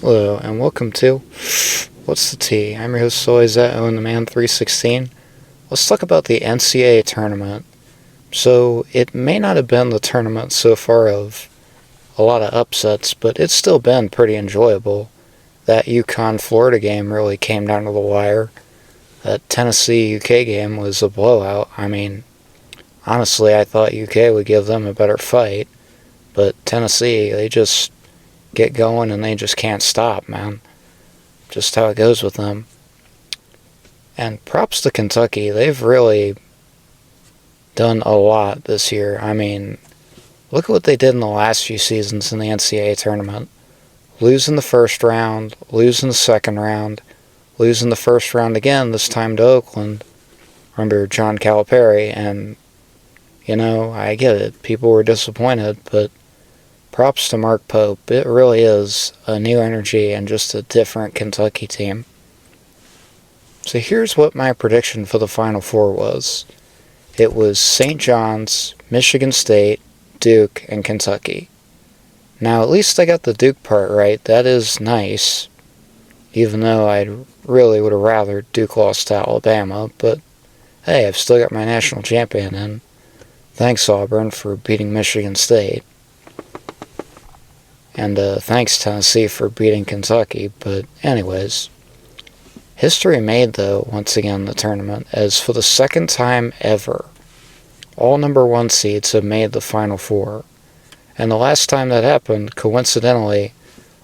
Hello, and welcome to What's the Tea? I'm your host, always at Owen the Man 316. Let's talk about the NCAA tournament. So, it may not have been the tournament so far of a lot of upsets, but it's still been pretty enjoyable. That UConn-Florida game really came down to the wire. That Tennessee-UK game was a blowout. I mean, honestly, I thought UK would give them a better fight, but Tennessee, they just get going and they just can't stop, man. Just how it goes with them. And props to Kentucky. They've really done a lot this year. I mean, look at what they did in the last few seasons in the NCAA tournament. Losing the first round, losing the second round, losing the first round again, this time to Oakland, under John Calipari. And, I get it. People were disappointed, but props to Mark Pope. It really is a new energy and just a different Kentucky team. So here's what my prediction for the Final Four was. It was St. John's, Michigan State, Duke, and Kentucky. Now, at least I got the Duke part right. That is nice. Even though I really would have rather Duke lost to Alabama. But, hey, I've still got my national champion in. Thanks, Auburn, for beating Michigan State. And thanks, Tennessee, for beating Kentucky. But anyways, history made, though, once again, the tournament, as for the second time ever, all number one seeds have made the Final Four. And the last time that happened, coincidentally,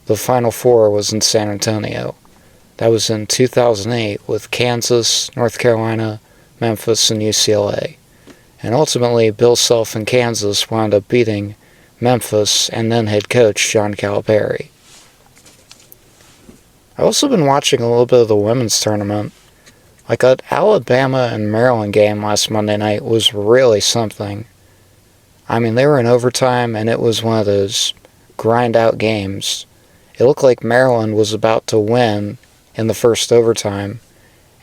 the Final Four was in San Antonio. That was in 2008 with Kansas, North Carolina, Memphis, and UCLA. And ultimately, Bill Self and Kansas wound up beating Memphis, and then head coach John Calipari. I've also been watching a little bit of the women's tournament. Like that Alabama and Maryland game last Monday night was really something. I mean, they were in overtime, and it was one of those grind-out games. It looked like Maryland was about to win in the first overtime,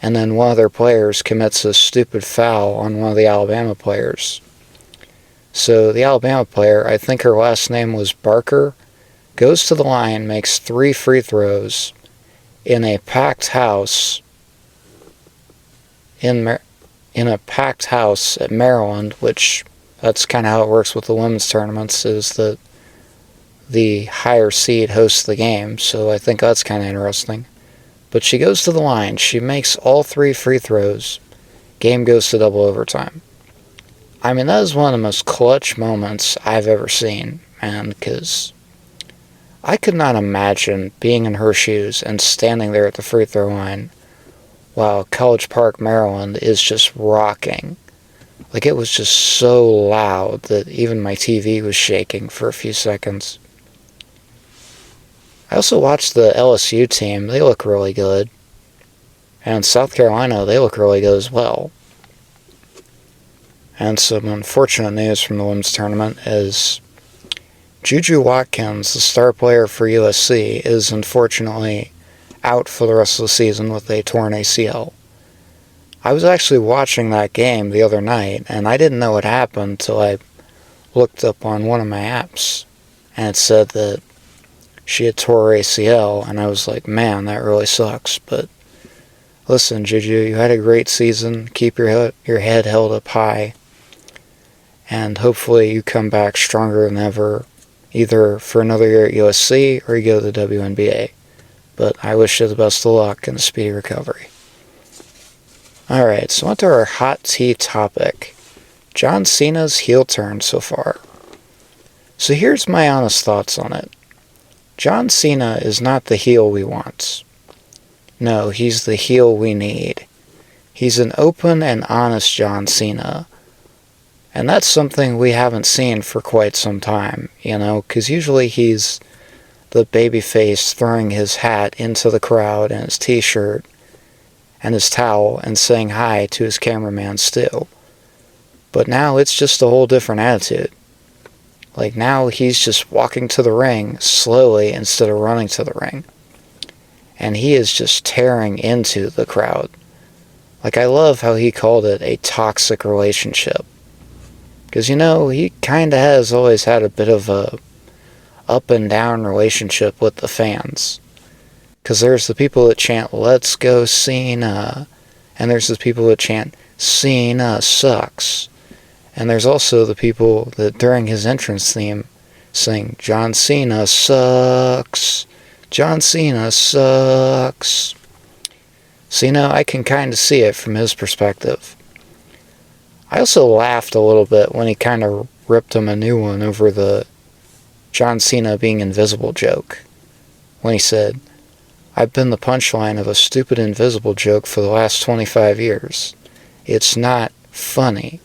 and then one of their players commits a stupid foul on one of the Alabama players. So the Alabama player, I think her last name was Barker, goes to the line, makes 3 free throws in a packed house in a packed house at Maryland, which that's kind of how it works with the women's tournaments, is that the higher seed hosts the game, so I think that's kind of interesting. But she goes to the line, she makes all 3 free throws, game goes to double overtime. I mean, that is one of the most clutch moments I've ever seen, man, because I could not imagine being in her shoes and standing there at the free throw line while College Park, Maryland is just rocking. Like, it was just so loud that even my TV was shaking for a few seconds. I also watched the LSU team. They look really good. And South Carolina, they look really good as well. And some unfortunate news from the women's tournament is Juju Watkins, the star player for USC, is unfortunately out for the rest of the season with a torn ACL. I was actually watching that game the other night, and I didn't know what happened until I looked up on one of my apps, and it said that she had tore her ACL, and I was like, man, that really sucks. But listen, Juju, you had a great season. Keep your head held up high. And hopefully you come back stronger than ever, either for another year at USC or you go to the WNBA. But I wish you the best of luck and a speedy recovery. Alright, so on to our hot tea topic. John Cena's heel turn so far. So here's my honest thoughts on it. John Cena is not the heel we want. No, he's the heel we need. He's an open and honest John Cena. And that's something we haven't seen for quite some time, because usually he's the babyface throwing his hat into the crowd and his t-shirt and his towel and saying hi to his cameraman still. But now it's just a whole different attitude. Like, now he's just walking to the ring slowly instead of running to the ring. And he is just tearing into the crowd. Like, I love how he called it a toxic relationship. Because, he kind of has always had a bit of a up and down relationship with the fans. Because there's the people that chant, "Let's go Cena," and there's the people that chant, "Cena sucks." And there's also the people that during his entrance theme sing, "John Cena sucks, John Cena sucks." So, I can kind of see it from his perspective. I also laughed a little bit when he kind of ripped him a new one over the John Cena being invisible joke. When he said, "I've been the punchline of a stupid invisible joke for the last 25 years. It's not funny."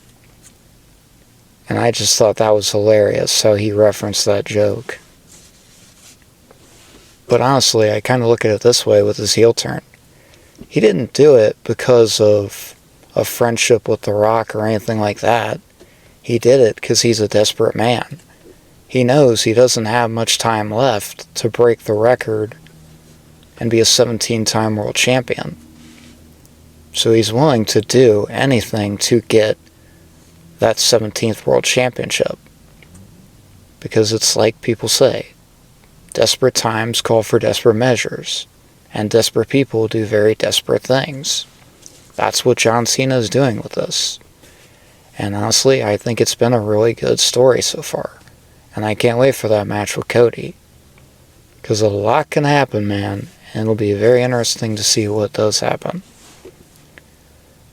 And I just thought that was hilarious how he referenced that joke. But honestly, I kind of look at it this way with his heel turn. He didn't do it because of a friendship with The Rock or anything like that. He did it because he's a desperate man. He knows he doesn't have much time left to break the record and be a 17-time world champion. So he's willing to do anything to get that 17th world championship. Because it's like people say, desperate times call for desperate measures, and desperate people do very desperate things. That's what John Cena is doing with this. And honestly, I think it's been a really good story so far. And I can't wait for that match with Cody. Because a lot can happen, man, and it'll be very interesting to see what does happen.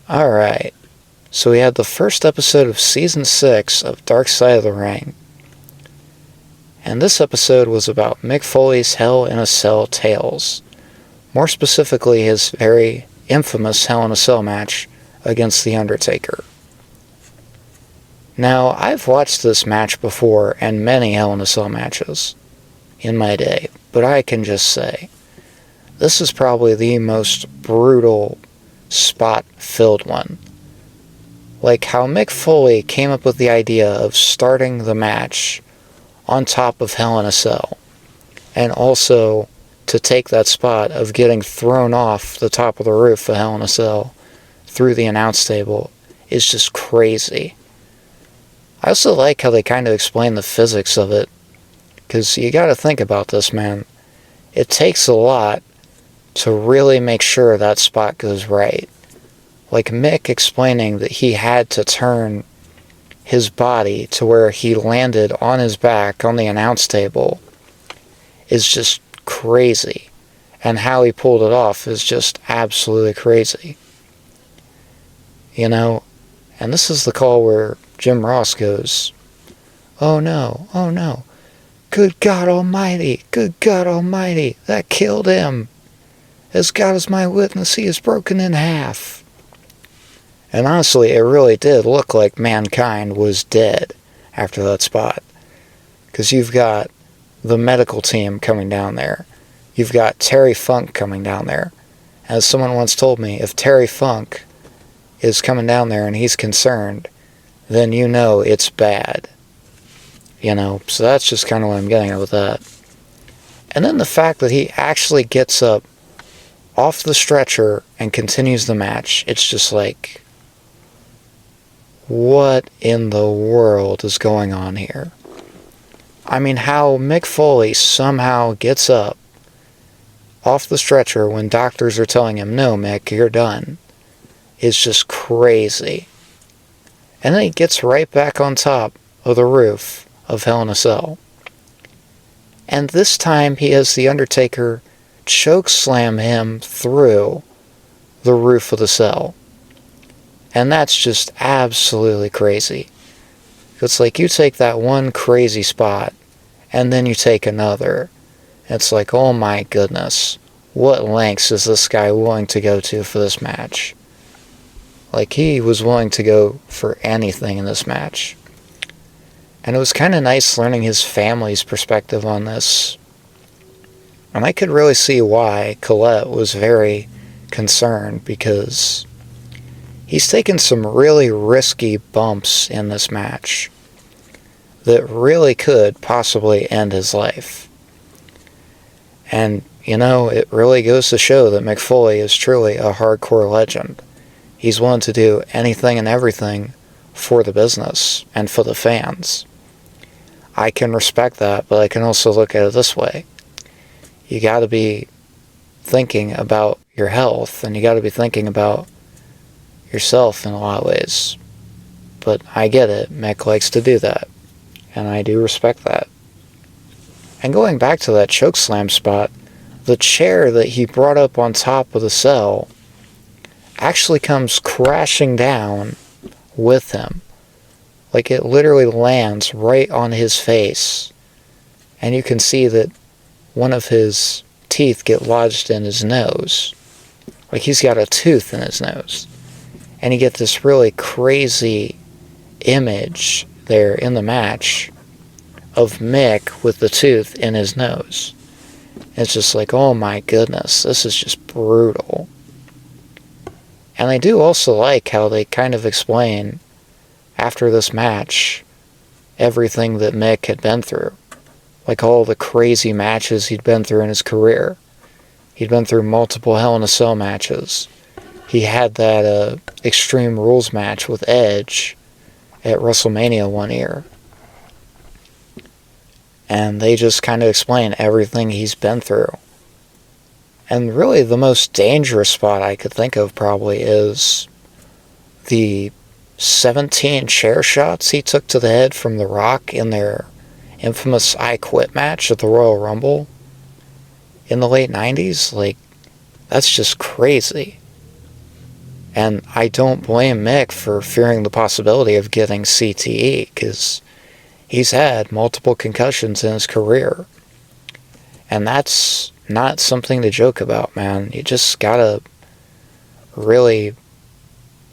Alright, so we had the first episode of Season 6 of Dark Side of the Ring. And this episode was about Mick Foley's Hell in a Cell tales. More specifically, his very infamous Hell in a Cell match against The Undertaker. Now, I've watched this match before and many Hell in a Cell matches in my day, but I can just say, this is probably the most brutal spot-filled one. Like how Mick Foley came up with the idea of starting the match on top of Hell in a Cell, and also to take that spot of getting thrown off the top of the roof of Hell in a Cell through the announce table is just crazy. I also like how they kind of explain the physics of it, because you gotta think about this, man. It takes a lot to really make sure that spot goes right. Like Mick explaining that he had to turn his body to where he landed on his back on the announce table is just crazy. And how he pulled it off is just absolutely crazy. And this is the call where Jim Ross goes, oh no, good God Almighty, that killed him. As God is my witness, he is broken in half. And honestly, it really did look like Mankind was dead after that spot. Because you've got the medical team coming down there. You've got Terry Funk coming down there. As someone once told me, if Terry Funk is coming down there and he's concerned, then it's bad. So that's just kind of what I'm getting at with that. And then the fact that he actually gets up off the stretcher and continues the match, it's just like, what in the world is going on here? I mean, how Mick Foley somehow gets up off the stretcher when doctors are telling him, no, Mick, you're done, is just crazy. And then he gets right back on top of the roof of Hell in a Cell. And this time he has The Undertaker choke slam him through the roof of the cell. And that's just absolutely crazy. It's like you take that one crazy spot, and then you take another. It's like, oh my goodness, what lengths is this guy willing to go to for this match? Like, he was willing to go for anything in this match. And it was kind of nice learning his family's perspective on this. And I could really see why Colette was very concerned, because he's taken some really risky bumps in this match that really could possibly end his life. And, it really goes to show that Mick Foley is truly a hardcore legend. He's willing to do anything and everything for the business and for the fans. I can respect that, but I can also look at it this way. You gotta be thinking about your health, and you got to be thinking about yourself in a lot of ways. But I get it. Mick likes to do that, and I do respect that. And going back to that chokeslam spot, the chair that he brought up on top of the cell actually comes crashing down with him. Like, it literally lands right on his face. And you can see that one of his teeth get lodged in his nose. Like, he's got a tooth in his nose. And you get this really crazy image there in the match of Mick with the tooth in his nose. It's just like, oh my goodness, this is just brutal. And I do also like how they kind of explain, after this match, everything that Mick had been through. Like all the crazy matches he'd been through in his career. He'd been through multiple Hell in a Cell matches. He had that Extreme Rules match with Edge at WrestleMania one year. And they just kind of explain everything he's been through. And really the most dangerous spot I could think of probably is the 17 chair shots he took to the head from The Rock in their infamous I Quit match at the Royal Rumble in the late 90s. Like, that's just crazy. And I don't blame Mick for fearing the possibility of getting CTE, because he's had multiple concussions in his career. And that's not something to joke about, man. You just gotta really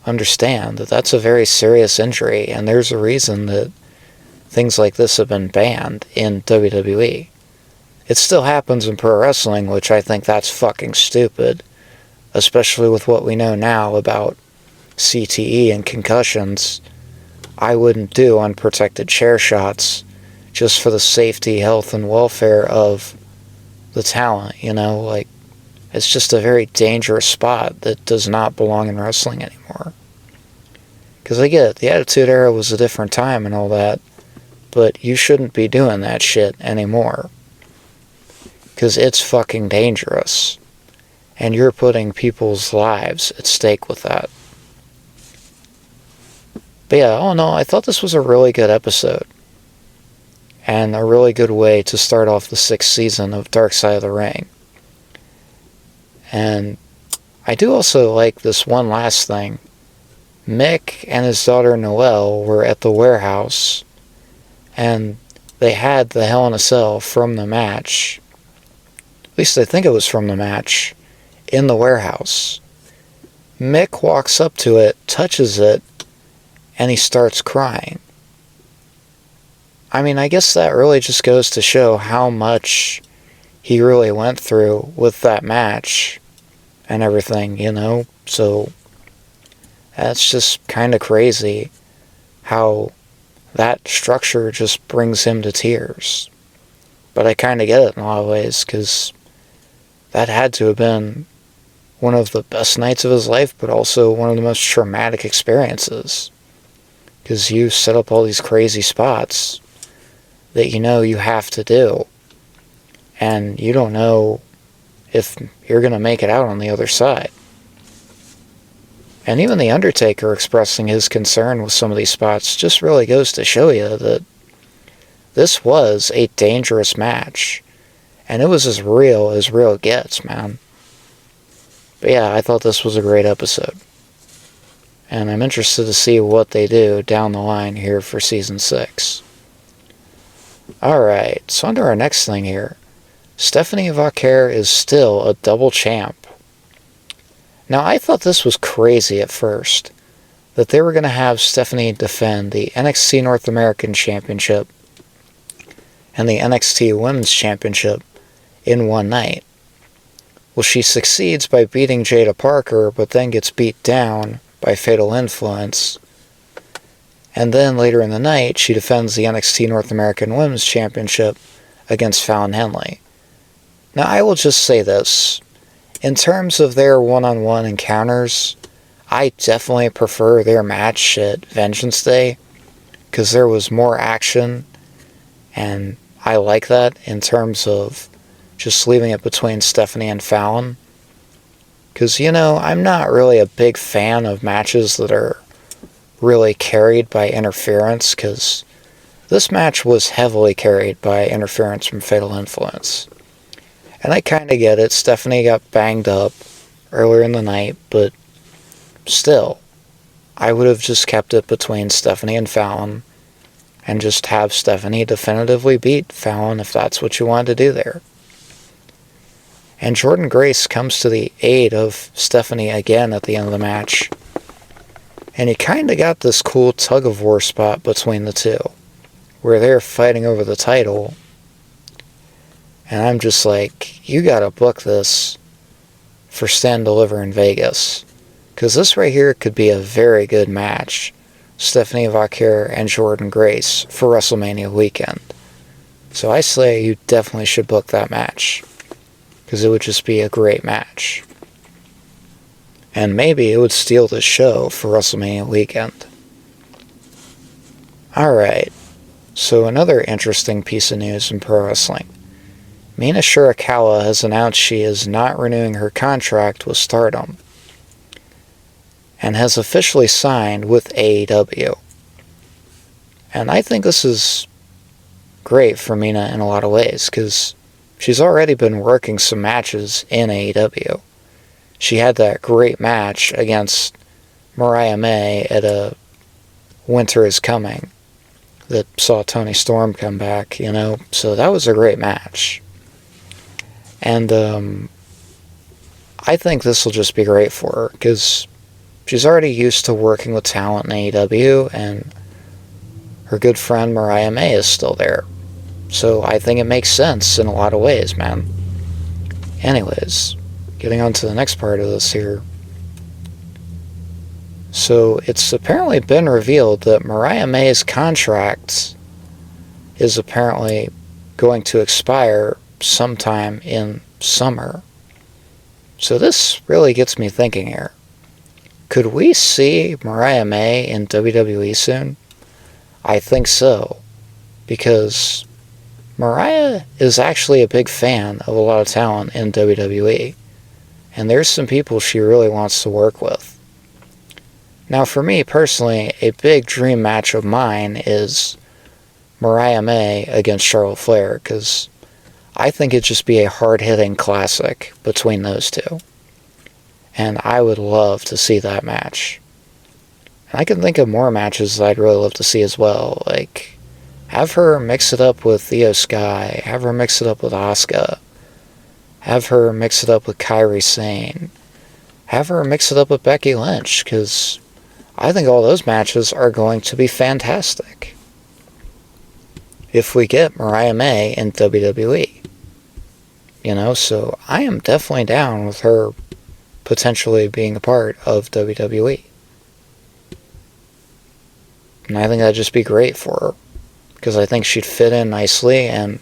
understand that that's a very serious injury, and there's a reason that things like this have been banned in WWE. It still happens in pro wrestling, which I think that's fucking stupid, especially with what we know now about CTE and concussions. I wouldn't do unprotected chair shots just for the safety, health, and welfare of the talent, you know? Like, it's just a very dangerous spot that does not belong in wrestling anymore. Because I get it, the Attitude Era was a different time and all that, but you shouldn't be doing that shit anymore. Because it's fucking dangerous. And you're putting people's lives at stake with that. But yeah, all in all, I thought this was a really good episode. And a really good way to start off the 6th season of Dark Side of the Ring. And I do also like this one last thing. Mick and his daughter Noelle were at the warehouse, and they had the Hell in a Cell from the match. At least I think it was from the match, in the warehouse. Mick walks up to it, touches it, and he starts crying. I mean, I guess that really just goes to show how much he really went through with that match and everything, you know? So, that's just kind of crazy how that structure just brings him to tears. But I kind of get it in a lot of ways, because that had to have been one of the best nights of his life, but also one of the most traumatic experiences. Because you set up all these crazy spots that you know you have to do, and you don't know if you're going to make it out on the other side. And even The Undertaker expressing his concern with some of these spots just really goes to show you that this was a dangerous match, and it was as real gets, man. But yeah, I thought this was a great episode. And I'm interested to see what they do down the line here for Season 6. Alright, so on to our next thing here. Stephanie Vaquer is still a double champ. Now, I thought this was crazy at first, that they were going to have Stephanie defend the NXT North American Championship and the NXT Women's Championship in one night. Well, she succeeds by beating Jada Parker, but then gets beat down by Fatal Influence. And then later in the night, she defends the NXT North American Women's Championship against Fallon Henley. Now, I will just say this. In terms of their one-on-one encounters, I definitely prefer their match at Vengeance Day, because there was more action, and I like that in terms of just leaving it between Stephanie and Fallon. Because, I'm not really a big fan of matches that are really carried by interference, because this match was heavily carried by interference from Fatal Influence. And I kind of get it. Stephanie got banged up earlier in the night, but still, I would have just kept it between Stephanie and Fallon and just have Stephanie definitively beat Fallon if that's what you wanted to do there. And Jordynne Grace comes to the aid of Stephanie again at the end of the match. And you kind of got this cool tug-of-war spot between the two, where they're fighting over the title. And I'm just like, you gotta book this for Stand Deliver in Vegas. Because this right here could be a very good match. Stephanie Vaquer and Jordynne Grace for WrestleMania weekend. So I say you definitely should book that match, because it would just be a great match. And maybe it would steal the show for WrestleMania weekend. Alright, so another interesting piece of news in pro wrestling. Mina Shirakawa has announced she is not renewing her contract with Stardom, and has officially signed with AEW. And I think this is great for Mina in a lot of ways, because she's already been working some matches in AEW. She had that great match against Mariah May at a Winter is Coming that saw Toni Storm come back, so that was a great match. And I think this will just be great for her, because she's already used to working with talent in AEW, and her good friend Mariah May is still there. So I think it makes sense in a lot of ways, man. Anyways, getting on to the next part of this here. So it's apparently been revealed that Mariah May's contract is apparently going to expire sometime in summer. So this really gets me thinking here. Could we see Mariah May in WWE soon? I think so, because Mariah is actually a big fan of a lot of talent in WWE, and there's some people she really wants to work with. Now, for me personally, a big dream match of mine is Mariah May against Charlotte Flair, because I think it'd just be a hard-hitting classic between those two. And I would love to see that match. And I can think of more matches that I'd really love to see as well. Like, have her mix it up with Io Sky. Have her mix it up with Asuka. Have her mix it up with Kairi Sane. Have her mix it up with Becky Lynch. Because I think all those matches are going to be fantastic. If we get Mariah May in WWE. So I am definitely down with her potentially being a part of WWE. And I think that'd just be great for her, because I think she'd fit in nicely, and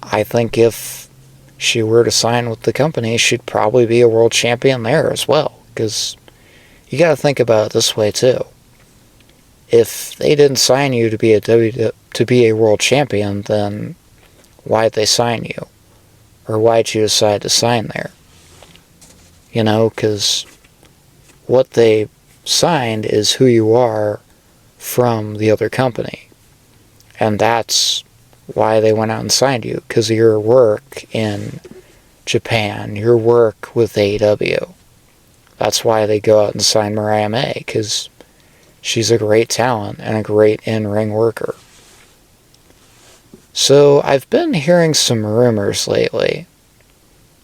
I think if she were to sign with the company, she'd probably be a world champion there as well, because you gotta think about it this way too. If they didn't sign you to be a world champion, then why'd they sign you? Or why'd you decide to sign there? Because what they signed is who you are from the other company. And that's why they went out and signed you, because of your work in Japan, your work with AEW. That's why they go out and sign Mariah May, because she's a great talent and a great in-ring worker. So I've been hearing some rumors lately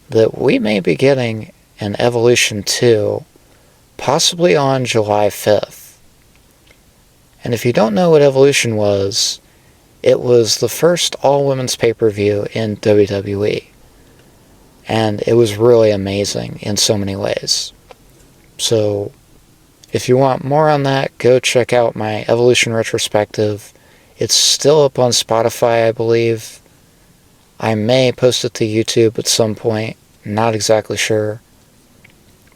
that we may be getting an Evolution 2 possibly on July 5th. And if you don't know what Evolution was, it was the first all-women's pay-per-view in WWE. And it was really amazing in so many ways. So, if you want more on that, go check out my Evolution retrospective. It's still up on Spotify, I believe. I may post it to YouTube at some point, not exactly sure.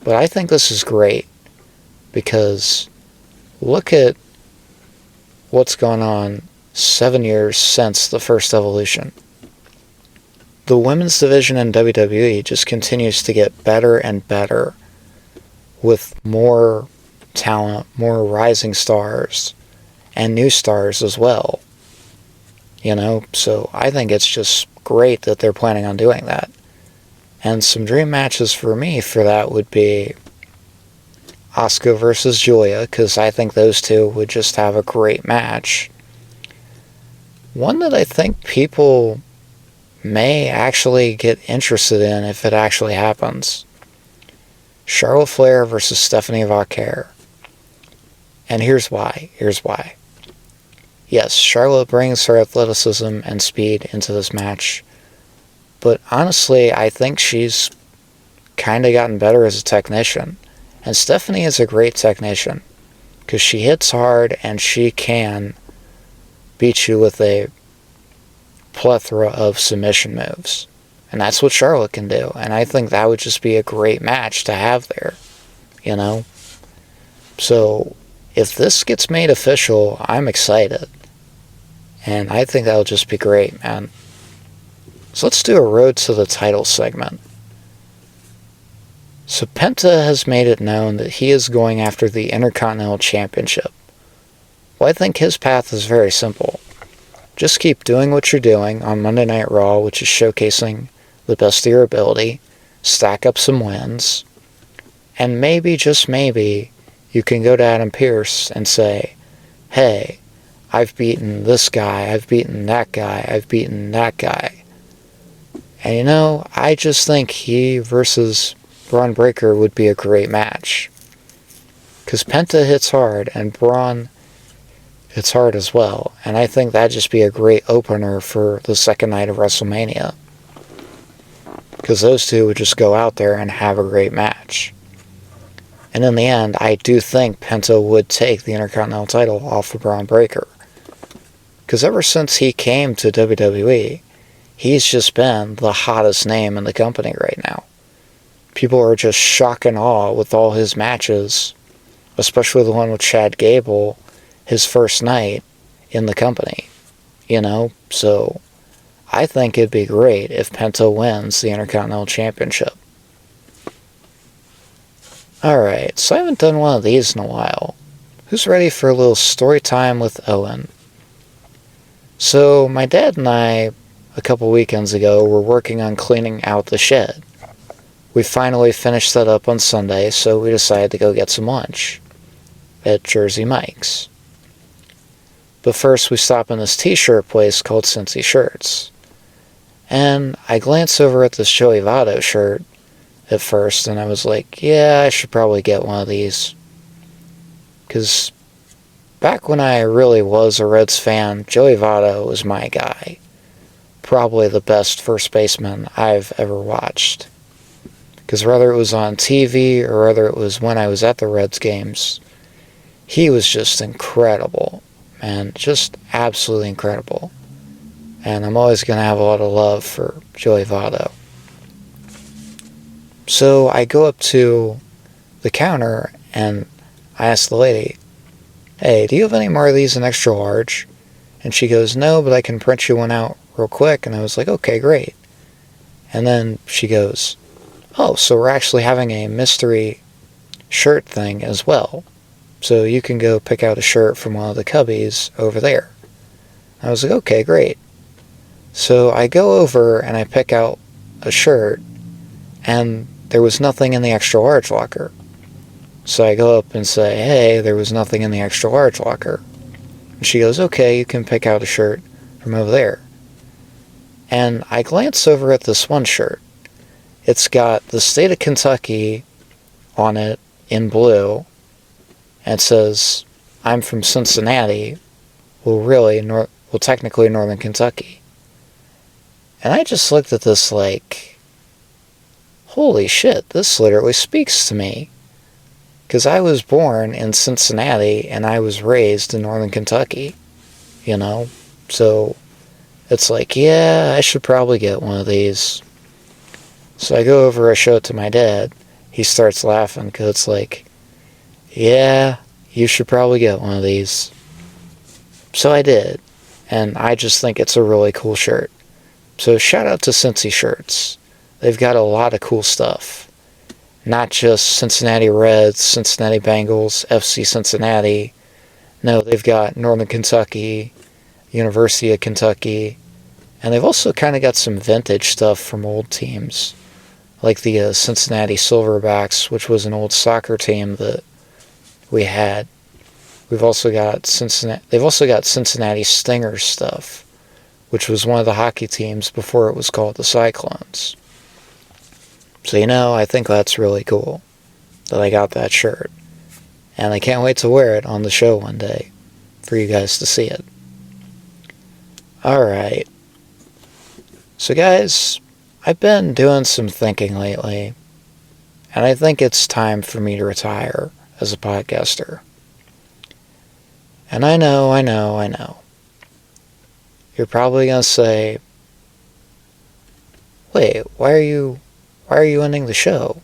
But I think this is great, because look at what's gone on 7 years since the first Evolution. the women's division in WWE just continues to get better and better with more talent, more rising stars, and new stars as well. So I think it's just great that they're planning on doing that. And some dream matches for me for that would be Asuka versus Julia, because I think those two would just have a great match. One that I think people may actually get interested in if it actually happens. Charlotte Flair versus Stephanie Vaquer. And here's why. Yes, Charlotte brings her athleticism and speed into this match, but honestly, I think she's kind of gotten better as a technician. And Stephanie is a great technician, because she hits hard and she can beat you with a plethora of submission moves. And that's what Charlotte can do. And I think that would just be a great match to have there. So, if this gets made official, I'm excited. And I think that'll just be great, man. So let's do a road to the title segment. So Penta has made it known that he is going after the Intercontinental Championship. Well, I think his path is very simple. Just keep doing what you're doing on Monday Night Raw, which is showcasing the best of your ability, stack up some wins, and maybe, just maybe, you can go to Adam Pearce and say, hey, I've beaten this guy, I've beaten that guy, I've beaten that guy. And I just think he versus Braun Breaker would be a great match. Because Penta hits hard, and Braun hits hard as well. And I think that'd just be a great opener for the second night of WrestleMania. Because those two would just go out there and have a great match. And in the end, I do think Penta would take the Intercontinental title off of Braun Breaker. Because ever since he came to WWE, he's just been the hottest name in the company right now. People are just shock and awe with all his matches, especially the one with Chad Gable, his first night in the company. So I think it'd be great if Penta wins the Intercontinental Championship. Alright, so I haven't done one of these in a while. Who's ready for a little story time with Owen? So my dad and I, a couple weekends ago, were working on cleaning out the shed. We finally finished that up on Sunday, so we decided to go get some lunch at Jersey Mike's. But first we stopped in this t-shirt place called Cincy Shirts. And I glanced over at this Joey Votto shirt at first, and I was like, yeah, I should probably get one of these. Because back when I really was a Reds fan, Joey Votto was my guy. Probably the best first baseman I've ever watched. Because whether it was on TV or whether it was when I was at the Reds games, he was just incredible. Man, just absolutely incredible. And I'm always going to have a lot of love for Joey Votto. So I go up to the counter and I ask the lady, hey, do you have any more of these in extra large? And she goes, no, but I can print you one out real quick. And I was like, okay, great. And then she goes, oh, so we're actually having a mystery shirt thing as well. So you can go pick out a shirt from one of the cubbies over there. I was like, okay, great. So I go over and I pick out a shirt, and there was nothing in the extra large locker. So I go up and say, hey, there was nothing in the extra large locker. And she goes, okay, you can pick out a shirt from over there. And I glance over at this one shirt. It's got the state of Kentucky on it in blue, and it says, I'm from Cincinnati, technically Northern Kentucky. And I just looked at this like, holy shit, this literally speaks to me. Because I was born in Cincinnati, and I was raised in Northern Kentucky, So it's like, yeah, I should probably get one of these. So I go over, I show it to my dad. He starts laughing because it's like, yeah, you should probably get one of these. So I did. And I just think it's a really cool shirt. So shout out to Cincy Shirts. They've got a lot of cool stuff. Not just Cincinnati Reds, Cincinnati Bengals, FC Cincinnati. No, they've got Northern Kentucky, University of Kentucky, and they've also kind of got some vintage stuff from old teams, like the Cincinnati Silverbacks, which was an old soccer team that we had. They've also got Cincinnati Stingers stuff, which was one of the hockey teams before it was called the Cyclones. So, I think that's really cool that I got that shirt. And I can't wait to wear it on the show one day for you guys to see it. Alright. So guys, I've been doing some thinking lately, and I think it's time for me to retire as a podcaster. And I know. You're probably going to say, wait, why are you ending the show?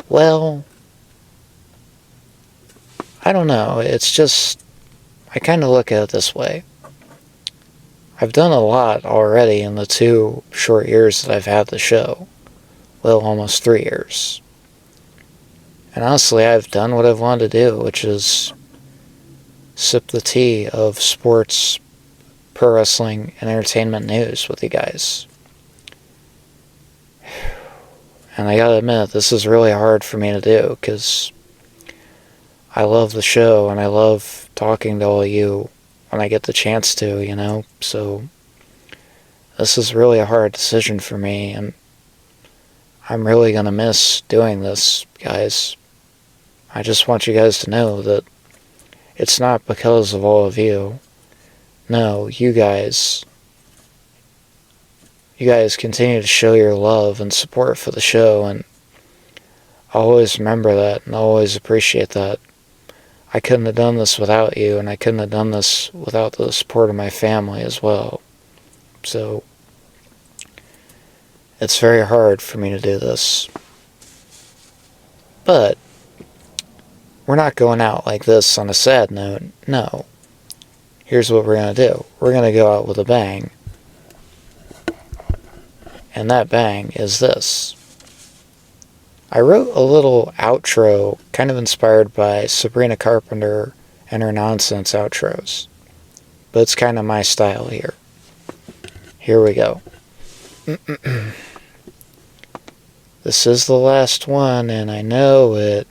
Well, I don't know. It's just, I kind of look at it this way. I've done a lot already in the 2 short years that I've had the show. Well, almost 3 years. And honestly, I've done what I've wanted to do, which is sip the tea of sports, pro wrestling, and entertainment news with you guys. And I gotta admit, this is really hard for me to do, because I love the show, and I love talking to all of you when I get the chance to, So, this is really a hard decision for me, and I'm really gonna miss doing this, guys. I just want you guys to know that it's not because of all of you. No, you guys continue to show your love and support for the show, and I'll always remember that, and I'll always appreciate that. I couldn't have done this without you, and I couldn't have done this without the support of my family as well. So, it's very hard for me to do this. But, we're not going out like this on a sad note. No. Here's what we're going to do. We're going to go out with a bang. And that bang is this. I wrote a little outro kind of inspired by Sabrina Carpenter and her nonsense outros. But it's kind of my style here. Here we go. This is the last one, and I know it.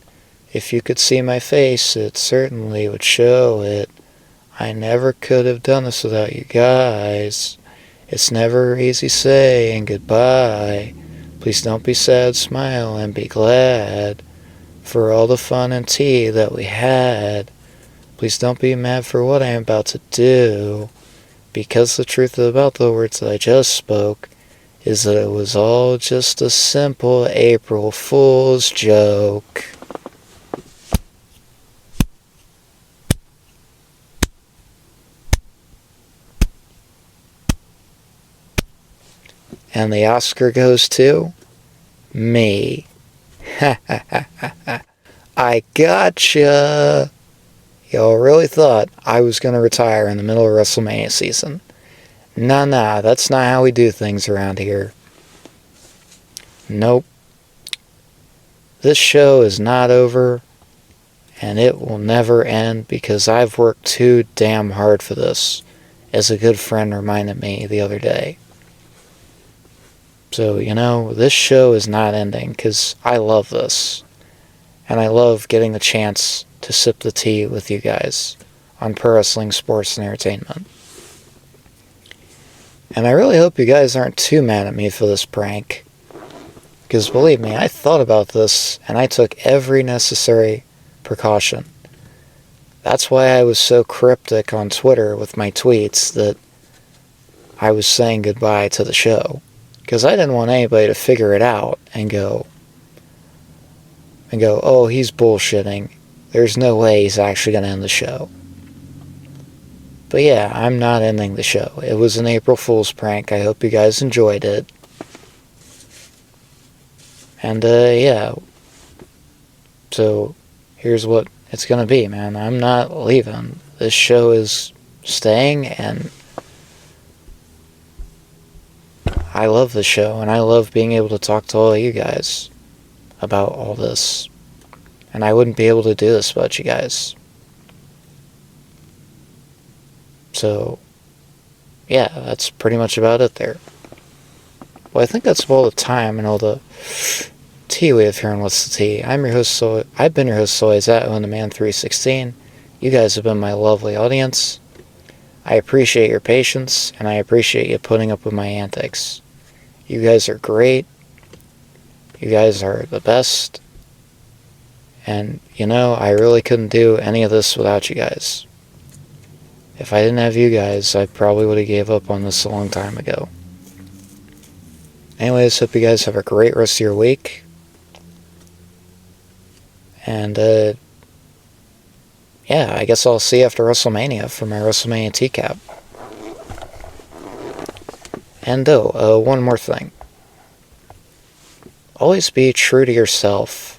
If you could see my face, it certainly would show it. I never could have done this without you guys. It's never easy saying goodbye. Please don't be sad, smile, and be glad for all the fun and tea that we had. Please don't be mad for what I am about to do, because the truth about the words that I just spoke is that it was all just a simple April Fool's joke. And the Oscar goes to me. I gotcha. Y'all really thought I was going to retire in the middle of WrestleMania season. Nah, that's not how we do things around here. Nope. This show is not over, and it will never end because I've worked too damn hard for this, as a good friend reminded me the other day. So, this show is not ending because I love this. And I love getting the chance to sip the tea with you guys on pro wrestling, sports, and entertainment. And I really hope you guys aren't too mad at me for this prank. Because believe me, I thought about this and I took every necessary precaution. That's why I was so cryptic on Twitter with my tweets that I was saying goodbye to the show. Because I didn't want anybody to figure it out and go, oh, he's bullshitting. There's no way he's actually going to end the show. But yeah, I'm not ending the show. It was an April Fool's prank. I hope you guys enjoyed it. And, yeah. So, here's what it's going to be, man. I'm not leaving. This show is staying, and I love the show, and I love being able to talk to all of you guys about all this. And I wouldn't be able to do this without you guys. So, yeah, that's pretty much about it there. Well, I think that's all the time and all the tea we have here on What's the Tea. I've been your host always at OwenTheMan316. You guys have been my lovely audience. I appreciate your patience, and I appreciate you putting up with my antics. You guys are great. You guys are the best. And, I really couldn't do any of this without you guys. If I didn't have you guys, I probably would have gave up on this a long time ago. Anyways, hope you guys have a great rest of your week. And, yeah, I guess I'll see you after WrestleMania for my WrestleMania TCAP. And, one more thing. Always be true to yourself.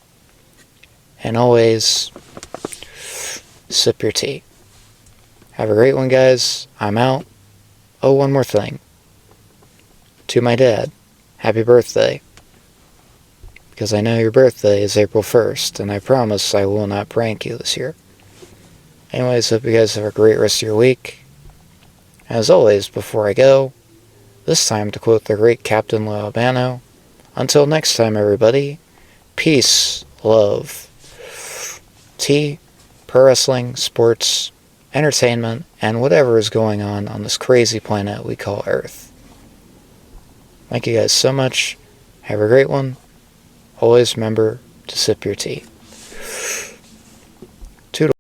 And always sip your tea. Have a great one, guys. I'm out. Oh, one more thing. To my dad, happy birthday. Because I know your birthday is April 1st, and I promise I will not prank you this year. Anyways, hope you guys have a great rest of your week. As always, before I go, this time to quote the great Captain Lou Albano, until next time, everybody, peace, love, tea, pro wrestling, sports, entertainment, and whatever is going on this crazy planet we call Earth. Thank you guys so much. Have a great one. Always remember to sip your tea.